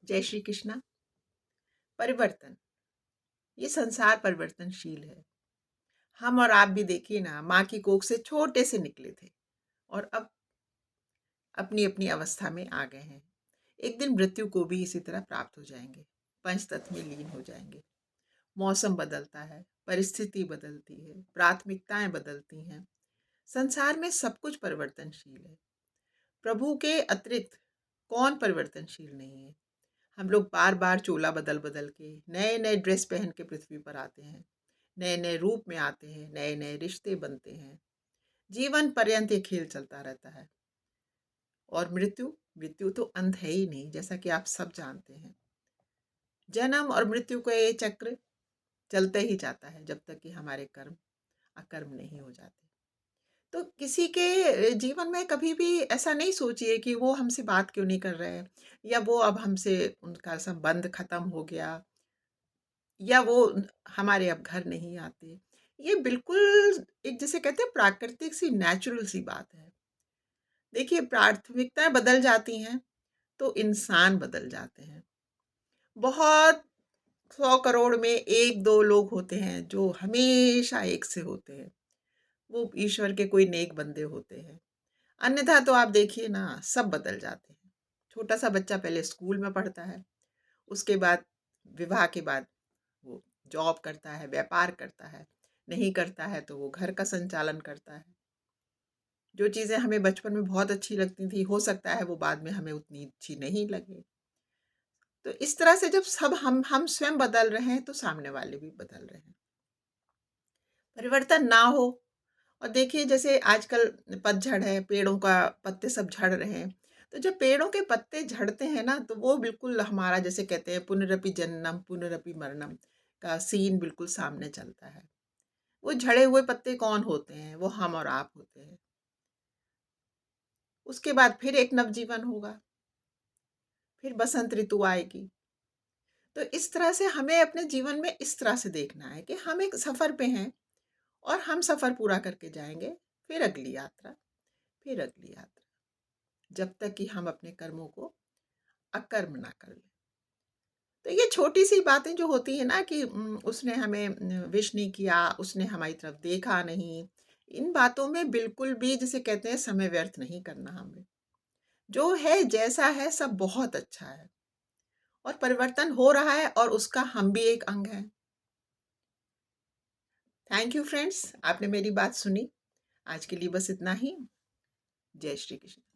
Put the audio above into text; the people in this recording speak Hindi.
जय श्री कृष्णा। परिवर्तन, ये संसार परिवर्तनशील है। हम और आप भी देखिए ना, माँ की कोख से छोटे से निकले थे और अब अपनी अपनी अवस्था में आ गए हैं। एक दिन मृत्यु को भी इसी तरह प्राप्त हो जाएंगे, पंचतत्व में लीन हो जाएंगे। मौसम बदलता है, परिस्थिति बदलती है, प्राथमिकताएं बदलती हैं। संसार में सब कुछ परिवर्तनशील है। प्रभु के अतिरिक्त कौन परिवर्तनशील नहीं है। हम लोग बार बार चोला बदल बदल के नए नए ड्रेस पहन के पृथ्वी पर आते हैं, नए नए रूप में आते हैं, नए नए रिश्ते बनते हैं। जीवन पर्यंत ये खेल चलता रहता है। और मृत्यु मृत्यु तो अंत है ही नहीं, जैसा कि आप सब जानते हैं। जन्म और मृत्यु का ये चक्र चलते ही जाता है जब तक कि हमारे कर्म अकर्म नहीं हो जाते। तो किसी के जीवन में कभी भी ऐसा नहीं सोचिए कि वो हमसे बात क्यों नहीं कर रहे हैं, या वो अब हमसे उनका संबंध खत्म हो गया, या वो हमारे अब घर नहीं आते। ये बिल्कुल एक, जिसे कहते हैं, प्राकृतिक सी, नेचुरल सी बात है। देखिए, प्राथमिकताएं बदल जाती हैं तो इंसान बदल जाते हैं। बहुत 100 करोड़ में एक दो लोग होते हैं जो हमेशा एक से होते हैं। वो ईश्वर के कोई नेक बंदे होते हैं। अन्यथा तो आप देखिए ना, सब बदल जाते हैं। छोटा सा बच्चा पहले स्कूल में पढ़ता है, उसके बाद विवाह के बाद वो जॉब करता है, व्यापार करता है, नहीं करता है तो वो घर का संचालन करता है। जो चीज़ें हमें बचपन में बहुत अच्छी लगती थी, हो सकता है वो बाद में हमें उतनी अच्छी नहीं लगे। तो इस तरह से जब सब हम स्वयं बदल रहे हैं तो सामने वाले भी बदल रहे हैं। परिवर्तन ना हो, और देखिए जैसे आजकल पतझड़ है, पेड़ों का पत्ते सब झड़ रहे हैं। तो जब पेड़ों के पत्ते झड़ते हैं ना, तो वो बिल्कुल हमारा, जैसे कहते हैं, पुनरपि जन्नम पुनरपि मरणम का सीन बिल्कुल सामने चलता है। वो झड़े हुए पत्ते कौन होते हैं? वो हम और आप होते हैं। उसके बाद फिर एक नवजीवन होगा, फिर बसंत ऋतु आएगी। तो इस तरह से हमें अपने जीवन में इस तरह से देखना है कि हम एक सफ़र पे हैं और हम सफ़र पूरा करके जाएंगे। फिर अगली यात्रा, फिर अगली यात्रा, जब तक कि हम अपने कर्मों को अकर्म ना कर लें। तो ये छोटी सी बातें जो होती है ना, कि उसने हमें विश नहीं किया, उसने हमारी तरफ देखा नहीं, इन बातों में बिल्कुल भी, जिसे कहते हैं, समय व्यर्थ नहीं करना हमें। जो है जैसा है सब बहुत अच्छा है, और परिवर्तन हो रहा है और उसका हम भी एक अंग हैं। थैंक यू फ्रेंड्स, आपने मेरी बात सुनी। आज के लिए बस इतना ही। जय श्री कृष्ण।